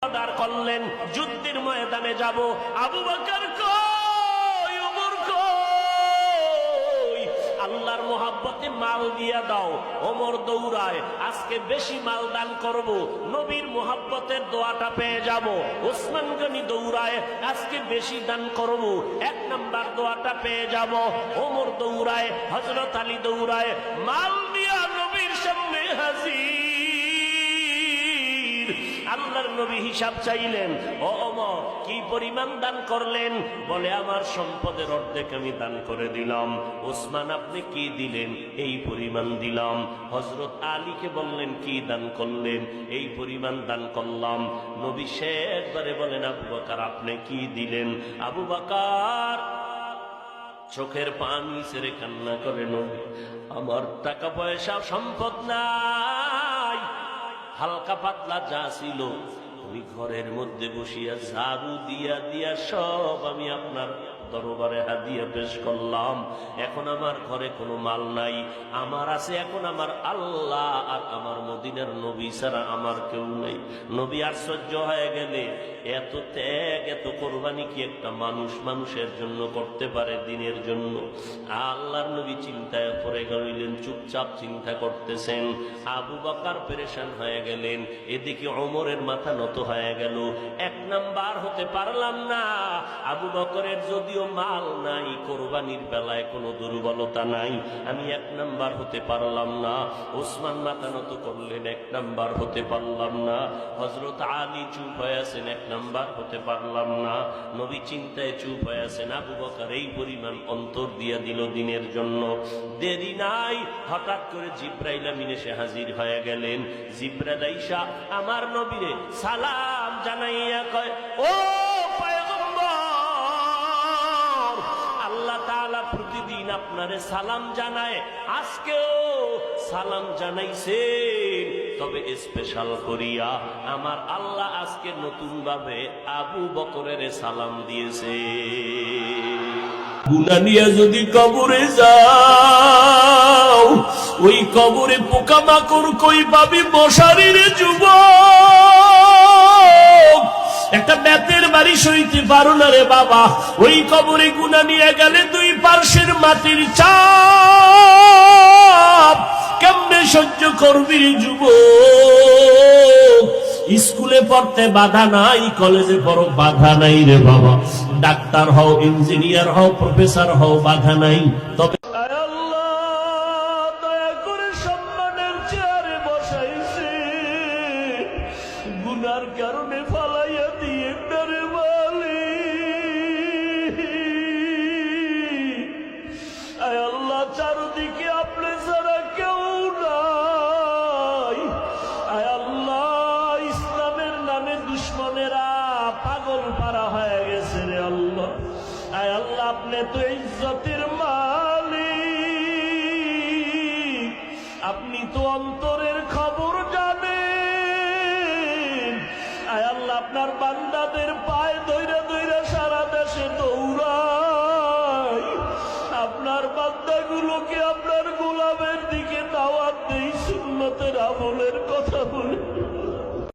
Order করলেন, যুদ্ধের ময়দানে যাব। আবু বকর কই, ওমর কই? আল্লাহর মোহাব্বতে মাল দিয়া দাও। ওমর দৌড়ায়, আজকে বেশি মাল দান করব, নবীর মোহাব্বতের দোয়াটা পেয়ে যাব। ওসমান গনি দৌড়ায়, আজকে বেশি দান করব, 1 নাম্বার দোয়াটা পেয়ে যাব। ওমর দৌড়ায়, হযরত আলী দৌড়ায়, মাল দিয়া নবীর সামনে হাজির। আল্লাহর নবী হিসাব চাইলেন, ও ওমর কি পরিমাণ দান করলেন? বলে, আমার সম্পদের অর্ধেক আমি দান করে দিলাম। ওসমান আপনি কি দিলেন? এই পরিমাণ দিলাম। হযরত আলীকে বললেন, কি দান করলেন? এই পরিমাণ দান করলাম। নবী শেষবারে বলেন, আবু বকর আপনি কি দিলেন? আবু বকর চোখের পানি ছেড়ে কান্না করে, নবী আমার টাকা পয়সা সম্পদ নাই, হালকা পাতলা যা ছিল ওই ঘরের মধ্যে বসিয়া ঝাড়ু দিয়া দিয়া সব আমি আপনার দরবারে হাদিয়া পেশ করলাম। এখন আমার ঘরে কোনো মাল নাই, আমার আছে এখন আমার আল্লাহ আর আমার মদিনার নবী ছাড়া আমার কেউ নেই। নবী আশ্চর্য হয়ে গেলে, এত ত্যাগ এত কোরবানি কি একটা মানুষ মানুষের জন্য করতে পারে, দিনের জন্য? আল্লাহর নবী চিন্তায় পড়ে গেলেন, চুপচাপ চিন্তা করতেছেন। আবু বকর পেরেশান হয়ে গেলেন, এদিকে ওমরের মাথা নত হয়ে গেল। 1 নাম্বার হতে পারলাম না। আবু বকরের যদিও মাল নাই, কোরবানির বেলায় কোনো দুর্বলতা নাই, আমি 1 নাম্বার হতে পারলাম না। ওসমান মাথা নত করলেন, 1 নাম্বার হতে পারলাম না। হযরত আলী চুপ হয়ে আছেন, 1 নাম্বার হতে পারলাম না। নবী চিন্তায় চুপ হয়ে আছেন। আবু বকর এই পরিমাণ অন্তর দিয়া দিল দিনের জন্য। দেরি নাই, হঠাৎ করে জিব্রাইল আমিন এসে হাজির হয়ে গেলেন। জিব্রাইল আইসা আমার নবীরে সালাম জানাইয়া কয়, ও পয়গম্বর, আল্লাহ তাআলা প্রতিদিন আপনারে সালাম জানায়, আজকেও সালাম জানাইছেন, তবে স্পেশাল করিয়া আমার আল্লাহ আজকে নতুন ভাবে আবু বকরের সালাম দিয়েছে। গুনাহ নিয়ে যদি কবরে যাও, ওই কবরে পোকামাকড় কই পাবি মশারির যুবক? একটা বেতের বাড়ি সইতে পারো না রে বাবা। ওই কবরে গুনাহ নিয়ে গেলে 2 পার্শ্বের মাটির চাপ কেমনে সহ্য করবি যুবক? স্কুলে পড়তে বাধা নাই, কলেজে পড়ো বাধা নাই রে বাবা, ডাক্তার হও, ইঞ্জিনিয়ার হও, প্রফেসর হও, বাধা নাই। তবে আল্লাহ দয়া করে সম্মানের চেয়ারে বসাইছে, গুনার কারণে ফালাইয়া দিয়ে রে মালিক। আয় আল্লাহ, চারদিকে আপনি ছাড়া কেউ নাই। আয় আল্লাহ, ইসলামের নামে দুশ্মনেরা পাগল পারা হয়ে গেছে রে আল্লাহ। আয় আল্লাহ, আপনি তো ইজ্জতের মালিক, আপনি তো অন্তরের